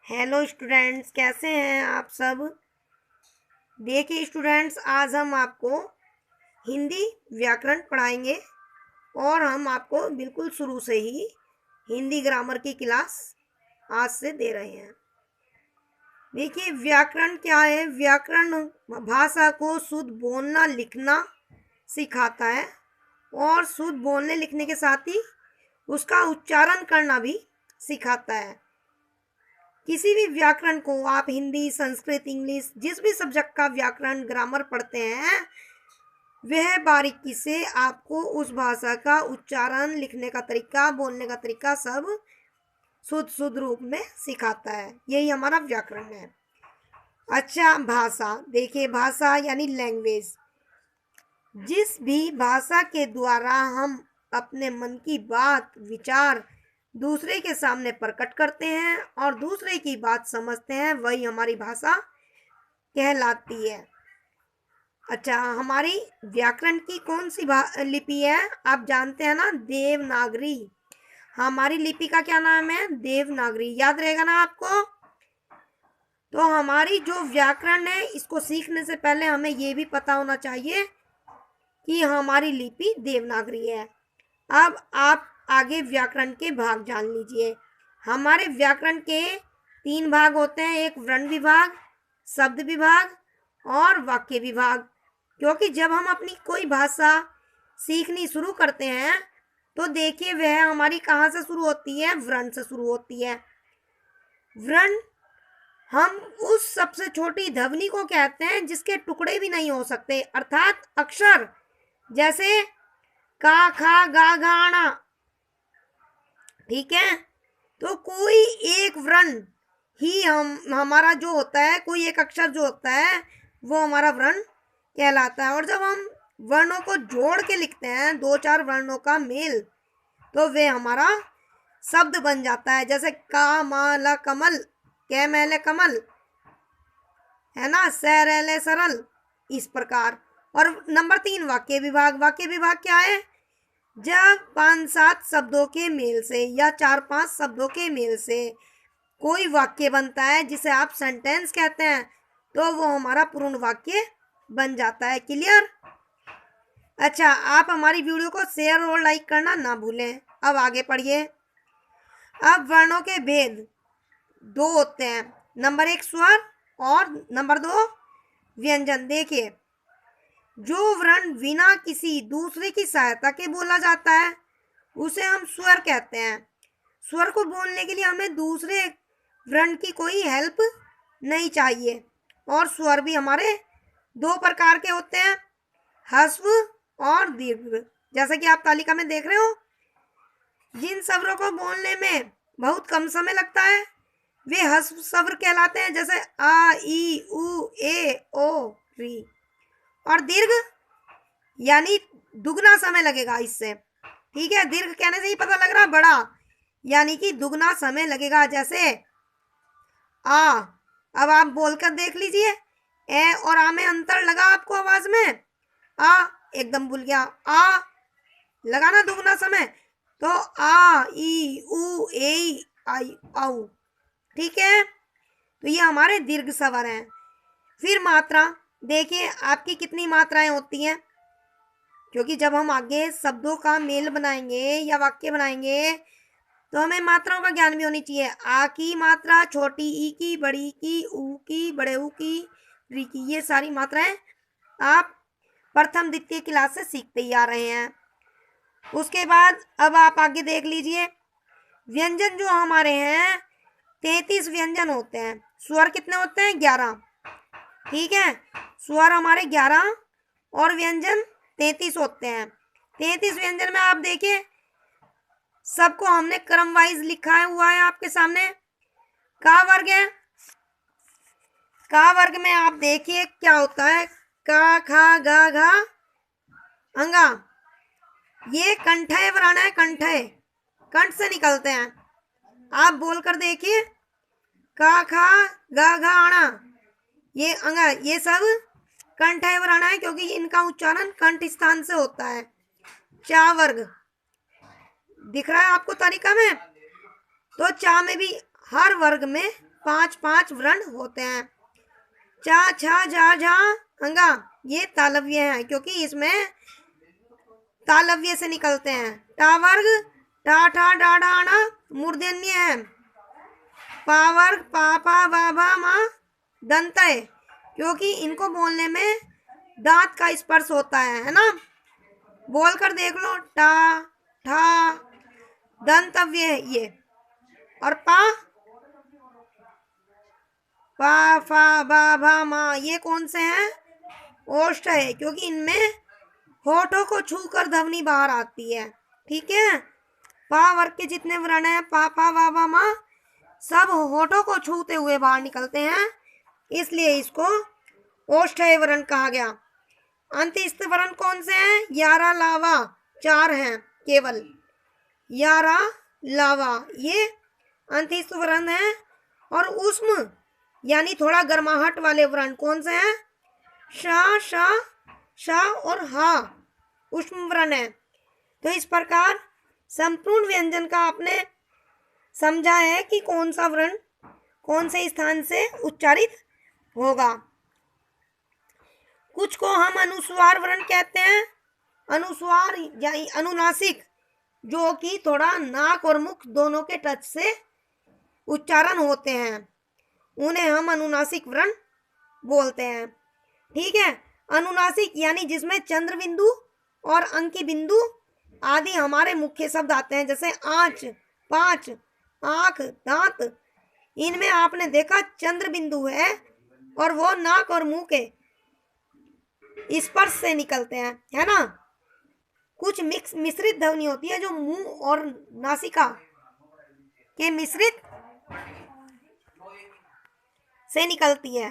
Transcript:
Hello students, कैसे हैं आप सब। देखिए स्टूडेंट्स, आज हम आपको हिंदी व्याकरण पढ़ाएंगे और हम आपको बिल्कुल शुरू से ही हिंदी ग्रामर की क्लास आज से दे रहे हैं। देखिए व्याकरण क्या है। व्याकरण भाषा को शुद्ध बोलना लिखना सिखाता है और शुद्ध बोलने लिखने के साथ ही उसका उच्चारण करना भी सिखाता है। किसी भी व्याकरण को आप हिंदी, संस्कृत, इंग्लिश, जिस भी सब्जेक्ट का व्याकरण ग्रामर पढ़ते हैं, वह बारीकी से आपको उस भाषा का उच्चारण, लिखने का तरीका, बोलने का तरीका सब शुद्ध शुद्ध रूप में सिखाता है। यही हमारा व्याकरण है। अच्छा, भाषा। देखिए भाषा यानी लैंग्वेज। जिस भी भाषा के द्वारा हम अपने मन की बात, विचार दूसरे के सामने प्रकट करते हैं और दूसरे की बात समझते हैं, वही हमारी भाषा कहलाती है। अच्छा, हमारी व्याकरण की कौन सी लिपि है आप जानते हैं ना? देवनागरी। हमारी लिपि का क्या नाम है? देवनागरी। याद रहेगा ना आपको? तो हमारी जो व्याकरण है, इसको सीखने से पहले हमें ये भी पता होना चाहिए कि हमारी लिपि देवनागरी है। अब आप आगे व्याकरण के भाग जान लीजिए। हमारे व्याकरण के 3 भाग होते हैं, एक वर्ण विभाग, शब्द विभाग और वाक्य विभाग। क्योंकि जब हम अपनी कोई भाषा सीखनी शुरू करते हैं तो देखिए वह हमारी कहाँ से शुरू होती है? वर्ण से शुरू होती है। वर्ण हम उस सबसे छोटी ध्वनि को कहते हैं जिसके टुकड़े भी नहीं हो सकते, अर्थात अक्षर। जैसे का, खा, गा, घाना। ठीक है, तो कोई एक वर्ण ही हमारा जो होता है, कोई एक अक्षर जो होता है वो हमारा वर्ण कहलाता है। और जब हम वर्णों को जोड़ के लिखते हैं, 2-4 वर्णों का मेल, तो वे हमारा शब्द बन जाता है। जैसे का, मा, ला, कमल, कै, मैले, कमल, है ना, सरल, सरल, इस प्रकार। और नंबर 3 वाक्य विभाग। वाक्य विभाग क्या है? जब 5-7 शब्दों के मेल से या 4-5 शब्दों के मेल से कोई वाक्य बनता है जिसे आप सेंटेंस कहते हैं, तो वो हमारा पूर्ण वाक्य बन जाता है। क्लियर? अच्छा, आप हमारी वीडियो को शेयर और लाइक करना ना भूलें। अब आगे पढ़िए। अब वर्णों के भेद 2 होते हैं। नंबर 1 स्वर और नंबर 2 व्यंजन। देखिए, जो वर्ण बिना किसी दूसरे की सहायता के बोला जाता है उसे हम स्वर कहते हैं। स्वर को बोलने के लिए हमें दूसरे वर्ण की कोई हेल्प नहीं चाहिए। और स्वर भी हमारे 2 प्रकार के होते हैं, ह्रस्व और दीर्घ। जैसे कि आप तालिका में देख रहे हो, जिन स्वरों को बोलने में बहुत कम समय लगता है वे ह्रस्व स्वर कहलाते हैं। जैसे आ, ई, उ, ए, ओ, री। और दीर्घ यानी दुगना समय लगेगा इससे। ठीक है, दीर्घ कहने से ही पता लग रहा बड़ा, यानी कि दुगना समय लगेगा। जैसे आ, अब आप बोलकर देख लीजिए, ए और आ में अंतर लगा आपको आवाज में? आ एकदम भूल गया, आ लगा ना दुगना समय, तो आ, ई, उ, ए, आई, औ। ठीक है, तो ये हमारे दीर्घ स्वर हैं। फिर मात्रा। देखिए आपकी कितनी मात्राएं होती हैं, क्योंकि जब हम आगे शब्दों का मेल बनाएंगे या वाक्य बनाएंगे तो हमें मात्राओं का ज्ञान भी होनी चाहिए। आ की मात्रा, छोटी ई की, बड़ी की, ऊ की, बड़े ऊ की, री की, ये सारी मात्राएं आप प्रथम द्वितीय क्लास से सीखते ही आ रहे हैं। उसके बाद अब आप आगे देख लीजिए, व्यंजन जो हमारे हैं 33 व्यंजन होते हैं। स्वर कितने होते हैं? 11। ठीक है, स्वर हमारे 11 और व्यंजन 33 होते हैं। 33 व्यंजन में आप देखिए सबको हमने क्रम वाइज लिखा हुआ है आपके सामने। का वर्ग है, का वर्ग में आप देखिए क्या होता है? का, खा, गा, घा, अंगा। ये कंठय वर्ण है, कंठय, कंठ से निकलते हैं। आप बोलकर देखिए, का, खा, गा, घा, अणा, ये अंगा, ये सब कंठय वर्ण है क्योंकि इनका उच्चारण कंठ स्थान से होता है। चा वर्ग दिख रहा है आपको तालिका में? तो चा में भी हर वर्ग में 5 5 वर्ण होते हैं। चा छा झा झा अंगा ये तालव्य है, क्योंकि इसमें तालव्य से निकलते हैं। टा वर्ग टा ठा डा डा ना मूर्धन्य है। पा वर्ग पा पा बा बा मा दंत है, क्योंकि इनको बोलने में दांत का स्पर्श होता है ना। बोलकर देख लो, टा ठा दंतव्य है ये। और पा पा फा बा भा मा ये कौन से हैं? ओष्ठ है, क्योंकि इनमें होठों को छूकर ध्वनि बाहर आती है। ठीक है, पा वर्ग के जितने वर्ण हैं पा पा वा वा मा सब होठों को छूते हुए बाहर निकलते हैं, इसलिए इसको ओष्ठ्य वर्ण कहा गया। अंत्यस्थ वर्ण कौन से हैं? यारा लावा 4 हैं केवल। यारा लावा ये अंत्यस्थ वर्ण है। और उष्म यानी थोड़ा गर्माहट वाले वर्ण कौन से हैं? शा शा शा और हा उष्म वर्ण है। तो इस प्रकार संपूर्ण व्यंजन का आपने समझा है कि कौन सा वर्ण कौन से स्थान से उच्चारित होगा। कुछ को हम अनुस्वार वर्ण कहते हैं। अनुस्वार या अनुनासिक, जो कि थोड़ा नाक और मुख दोनों के टच से उच्चारण होते हैं, उन्हें हम अनुनासिक वर्ण बोलते हैं। ठीक है, अनुनासिक यानी जिसमें चंद्र बिंदु और अंकी बिंदु आदि हमारे मुख्य शब्द आते हैं, जैसे आंच, पांच, आंख, दांत। इनमें आपने देखा चंद्र बिंदु है और वो नाक और मुंह के स्पर्श से निकलते हैं, है ना। कुछ मिश्रित ध्वनि होती है जो मुंह और नासिका के मिश्रित से निकलती है।